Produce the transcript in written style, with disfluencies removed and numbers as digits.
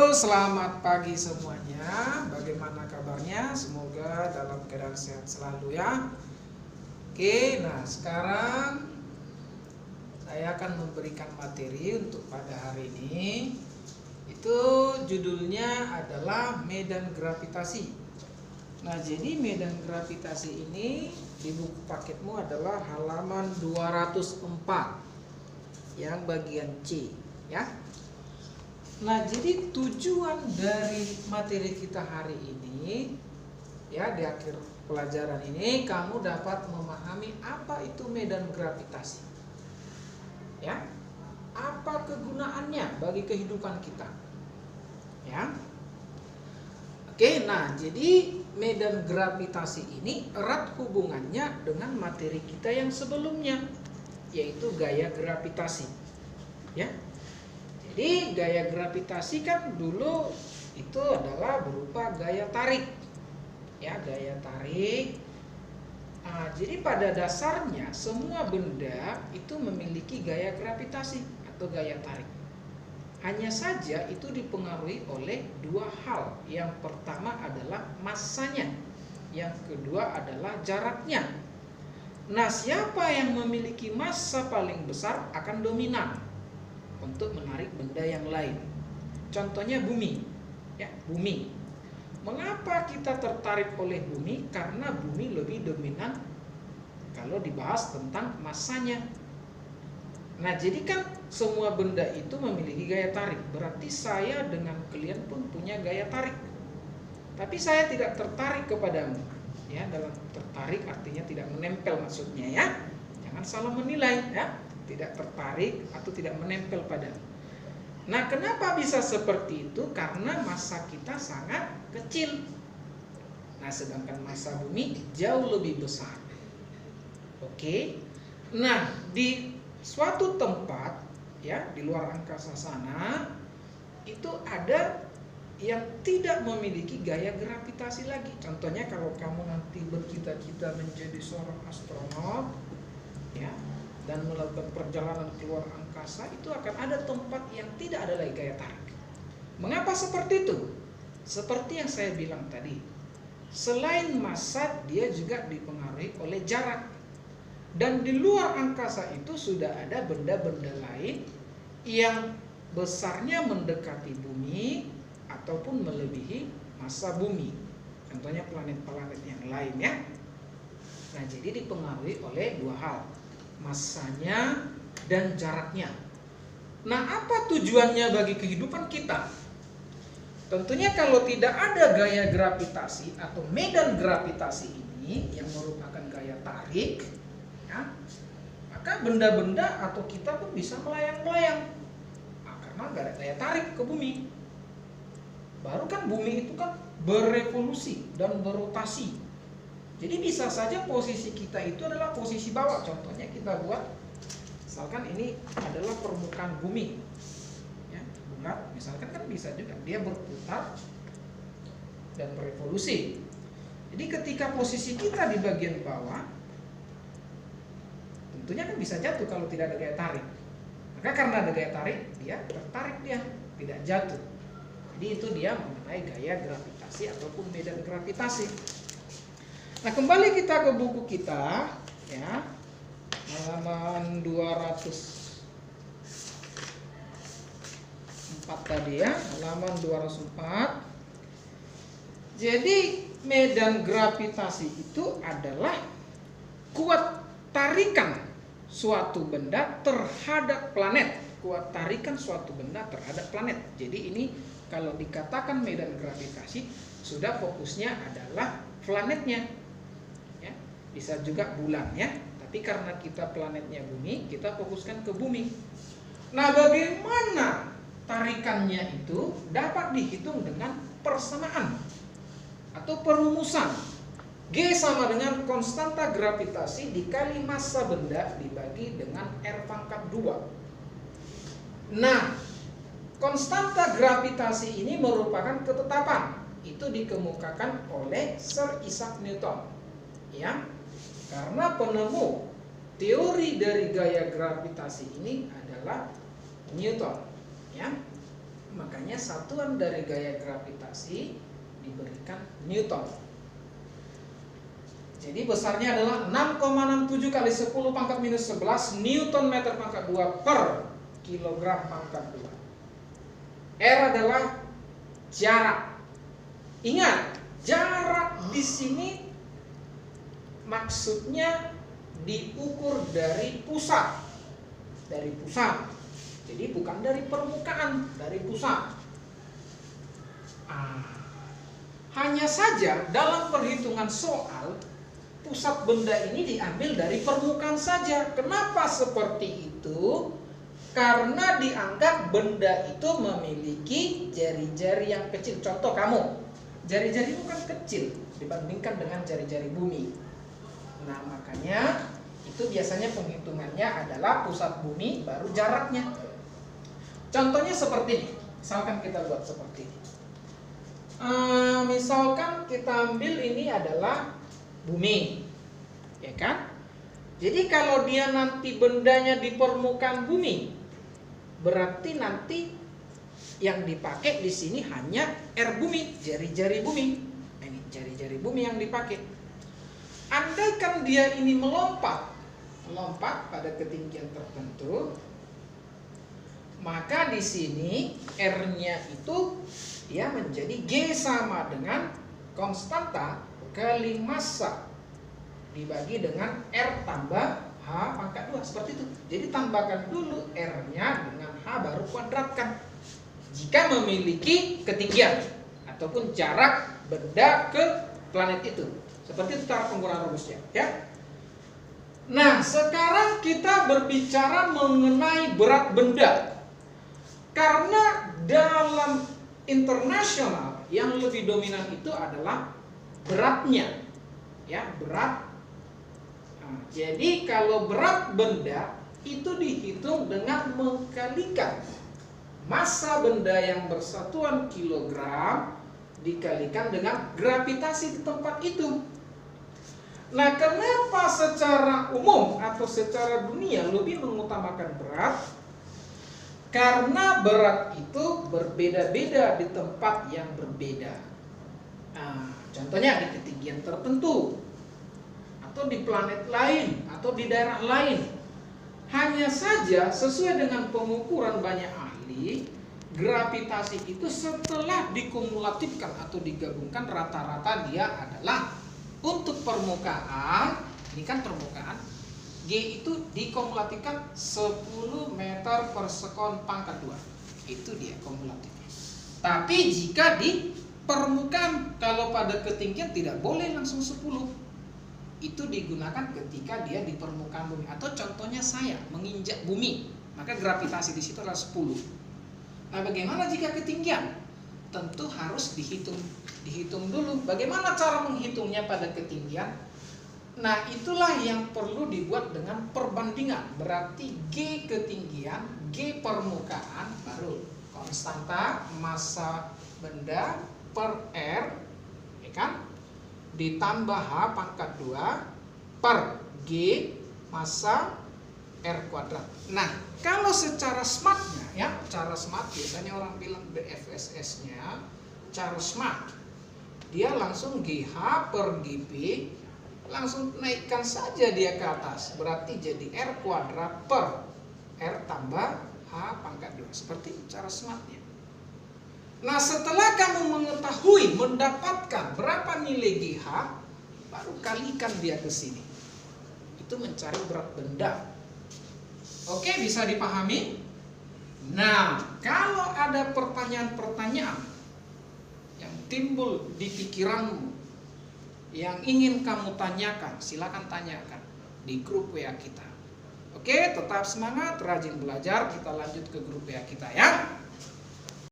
Selamat pagi semuanya. Bagaimana kabarnya? Semoga dalam keadaan sehat selalu ya. Oke, nah sekarang saya akan memberikan materi untuk pada hari ini. Itu judulnya adalah medan gravitasi. Nah, jadi medan gravitasi ini di buku paketmu adalah halaman 204 yang bagian C ya. Nah, jadi tujuan dari materi kita hari ini ya, di akhir pelajaran ini kamu dapat memahami apa itu medan gravitasi. Ya. Apa kegunaannya bagi kehidupan kita? Ya. Oke, nah jadi medan gravitasi ini erat hubungannya dengan materi kita yang sebelumnya, yaitu gaya gravitasi. Ya. Jadi gaya gravitasi kan dulu itu adalah berupa gaya tarik. Ya, gaya tarik. Nah, jadi pada dasarnya semua benda itu memiliki gaya gravitasi atau gaya tarik. Hanya saja itu dipengaruhi oleh dua hal. Yang pertama adalah massanya, yang kedua adalah jaraknya. Nah, siapa yang memiliki massa paling besar akan dominan untuk menarik benda yang lain. Contohnya bumi, ya, bumi. Mengapa kita tertarik oleh bumi? Karena bumi lebih dominan kalau dibahas tentang massanya. Nah, jadi kan semua benda itu memiliki gaya tarik. Berarti saya dengan kalian pun punya gaya tarik. Tapi saya tidak tertarik kepadamu. Ya, dalam tertarik artinya tidak menempel maksudnya ya. Jangan salah menilai ya. Tidak tertarik atau tidak menempel padamu. Nah, kenapa bisa seperti itu? Karena massa kita sangat kecil. Nah, sedangkan massa bumi jauh lebih besar. Oke. Nah, di suatu tempat ya, di luar angkasa sana itu ada yang tidak memiliki gaya gravitasi lagi. Contohnya kalau kamu nanti bercita-cita menjadi seorang astronot ya, dan melakukan perjalanan keluar angkasa, itu akan ada tempat yang tidak ada lagi gaya tarik. Mengapa seperti itu? Seperti yang saya bilang tadi, selain massa dia juga dipengaruhi oleh jarak. Dan di luar angkasa itu sudah ada benda-benda lain yang besarnya mendekati bumi ataupun melebihi massa bumi. Contohnya planet-planet yang lain ya. Nah, jadi dipengaruhi oleh dua hal, massanya dan jaraknya. Nah, apa tujuannya bagi kehidupan kita? Tentunya kalau tidak ada gaya gravitasi atau medan gravitasi ini yang merupakan gaya tarik ya, maka benda-benda atau kita pun bisa melayang-layang. Nah, karena nggak ada daya tarik ke bumi. Baru kan bumi itu kan berevolusi dan berotasi. Jadi bisa saja posisi kita itu adalah posisi bawah. Contohnya kita buat, misalkan ini adalah permukaan bumi, ya, bulat. Misalkan kan bisa juga dia berputar dan berevolusi. Jadi ketika posisi kita di bagian bawah, tentunya kan bisa jatuh kalau tidak ada gaya tarik. Maka karena ada gaya tarik, dia tertarik, dia tidak jatuh. Jadi itu dia mengenai gaya gravitasi ataupun medan gravitasi. Nah, kembali kita ke buku kita ya, halaman 204 tadi ya, halaman 204. Jadi medan gravitasi itu adalah kuat tarikan suatu benda terhadap planet. Kuat tarikan suatu benda terhadap planet. Jadi ini kalau dikatakan medan gravitasi, sudah fokusnya adalah planetnya. Ya, bisa juga bulan ya. Tapi karena kita planetnya bumi, kita fokuskan ke bumi. Nah, bagaimana tarikannya itu dapat dihitung dengan persamaan atau perumusan. G sama dengan konstanta gravitasi dikali massa benda dibagi dengan R pangkat 2. Nah, konstanta gravitasi ini merupakan ketetapan. Itu dikemukakan oleh Sir Isaac Newton. Ya, karena penemu teori dari gaya gravitasi ini adalah Newton. Ya. Makanya satuan dari gaya gravitasi diberikan Newton. Jadi besarnya adalah 6,67 kali 10 pangkat minus 11 Newton meter pangkat 2 per kilogram pangkat 2. R adalah jarak. Ingat, jarak di sini maksudnya diukur dari pusat. Dari pusat. Jadi bukan dari permukaan, dari pusat. Hanya saja dalam perhitungan soal, pusat benda ini diambil dari permukaan saja. Kenapa seperti itu? Karena dianggap benda itu memiliki jari-jari yang kecil. Contoh kamu, jari-jarimu kan kecil dibandingkan dengan jari-jari bumi. Nah, makanya itu biasanya penghitungannya adalah pusat bumi baru jaraknya. Contohnya seperti ini. Misalkan kita buat seperti ini. Misalkan kita ambil ini adalah bumi, ya kan? Jadi kalau dia nanti bendanya di permukaan bumi, berarti nanti yang dipakai di sini hanya R bumi, jari-jari bumi. Nah, ini jari-jari bumi yang dipakai. Andaikan dia ini melompat pada ketinggian tertentu, maka di sini R-nya itu ya menjadi G sama dengan konstanta kali massa dibagi dengan R tambah H pangkat 2, seperti itu. Jadi tambahkan dulu R-nya dengan H baru kuadratkan. Jika memiliki ketinggian ataupun jarak benda ke planet itu. Seperti itu cara penggunaan rumusnya, ya. Nah, sekarang kita berbicara mengenai berat benda. Karena dalam internasional yang lebih dominan itu adalah beratnya, ya, berat. Nah, jadi kalau berat benda itu dihitung dengan mengkalikan massa benda yang bersatuan kilogram dikalikan dengan gravitasi di tempat itu. Nah, kenapa secara umum atau secara dunia lebih mengutamakan berat? Karena berat itu berbeda-beda di tempat yang berbeda. Nah, contohnya di ketinggian tertentu, atau di planet lain, atau di daerah lain. Hanya saja sesuai dengan pengukuran banyak ahli, gravitasi itu setelah dikumulatifkan atau digabungkan rata-rata dia adalah untuk permukaan, ini kan permukaan, G itu dikumulatifkan 10 meter per sekon pangkat 2. Itu dia kumulatifnya. Tapi jika di permukaan, kalau pada ketinggian tidak boleh langsung 10. Itu digunakan ketika dia di permukaan bumi. Atau contohnya saya menginjak bumi, maka gravitasi di situ adalah 10. Nah, bagaimana jika ketinggian? Tentu harus dihitung dulu. Bagaimana cara menghitungnya pada ketinggian? Nah, itulah yang perlu dibuat dengan perbandingan. Berarti G ketinggian, G permukaan, baru konstanta massa benda per R, ya kan? Ditambah H pangkat 2 per G massa R kuadrat. Nah, kalau secara smartnya, ya, cara smart biasanya orang bilang BFSS-nya, cara smart, dia langsung GH per GP, langsung naikkan saja dia ke atas. Berarti jadi R kuadrat per R tambah H pangkat 2. Seperti cara smartnya. Nah, setelah kamu mengetahui, mendapatkan berapa nilai GH, baru kalikan dia ke sini. Itu mencari berat benda. Oke, bisa dipahami? Nah, kalau ada pertanyaan-pertanyaan yang timbul di pikiranmu, yang ingin kamu tanyakan, silakan tanyakan di grup WA kita. Oke, tetap semangat, rajin belajar, kita lanjut ke grup WA kita, ya.